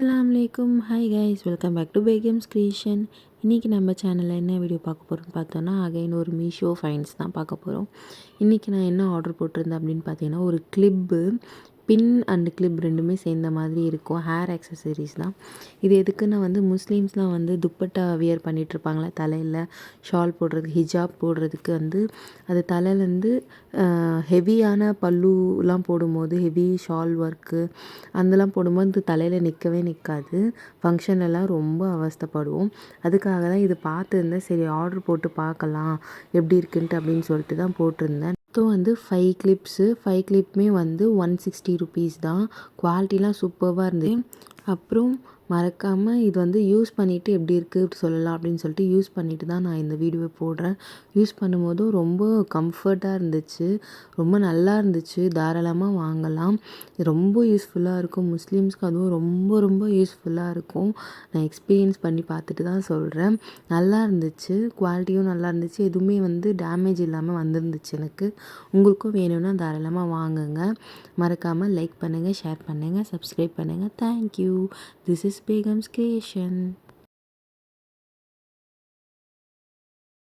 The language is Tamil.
அஸ்ஸலாமு hi guys, welcome back to Begum's creation. இன்றைக்கி நம்ம சேனலில் என்ன வீடியோ பார்க்க போகிறோம்னு பார்த்தோன்னா, அகைன் ஒரு மீஷோ ஃபைன்ஸ் தான் பார்க்க போகிறோம். இன்றைக்கி நான் என்ன ஆர்டர் போட்டிருந்தேன் அப்படின்னு பார்த்தீங்கன்னா, ஒரு கிளிப்பு, பின் அண்ட் கிளிப் ரெண்டுமே சேர்ந்த மாதிரி இருக்கும். ஹேர் ஆக்சசரிஸ் தான் இது. எதுக்குன்னா முஸ்லீம்ஸ்லாம் துப்பட்டா வியர் பண்ணிகிட்ருப்பாங்களே, தலையில் ஷால் போடுறதுக்கு, ஹிஜாப் போடுறதுக்கு அது தலையிலேருந்து ஹெவியான பல்லுலாம் போடும்போது, ஹெவி ஷால் ஒர்க்கு அதெல்லாம் போடும்போது தலையில் நிற்கவே நிற்காது. ஃபங்க்ஷன்லலாம் ரொம்ப அவஸ்தைப்படுவோம். அதுக்காக தான் இது பார்த்துருந்தேன். சரி ஆர்டர் போட்டு பார்க்கலாம் எப்படி இருக்குன்ட்டு அப்படின்னு சொல்லிட்டு தான் போட்டிருந்தேன். மொத்தம் 5 கிளிப்ஸு, 5 கிளிப்புமே 160 ருபீஸ் தான். குவாலிட்டிலாம் சூப்பராக இருந்தது. அப்புறம் மறக்காமல் இது யூஸ் பண்ணிவிட்டு எப்படி இருக்குது சொல்லலாம் அப்படின்னு சொல்லிட்டு யூஸ் பண்ணிவிட்டு தான் நான் இந்த வீடியோவை போடுறேன். யூஸ் பண்ணும்போதும் ரொம்ப கம்ஃபர்ட்டாக இருந்துச்சு, ரொம்ப நல்லா இருந்துச்சு. தாராளமாக வாங்கலாம். ரொம்ப யூஸ்ஃபுல்லாக இருக்கும் முஸ்லீம்ஸ்க்கு, அதுவும் ரொம்ப ரொம்ப யூஸ்ஃபுல்லாக இருக்கும். நான் எக்ஸ்பீரியன்ஸ் பண்ணி பார்த்துட்டு தான் சொல்கிறேன். நல்லா இருந்துச்சு, குவாலிட்டியும் நல்லா இருந்துச்சு, எதுவுமே டேமேஜ் இல்லாமல் வந்துருந்துச்சு எனக்கு. உங்களுக்கும் வேணும்னா தாராளமாக வாங்குங்க. மறக்காமல் லைக் பண்ணுங்கள், ஷேர் பண்ணுங்கள், சப்ஸ்கிரைப் பண்ணுங்கள். Thank you. This is Begum's creation.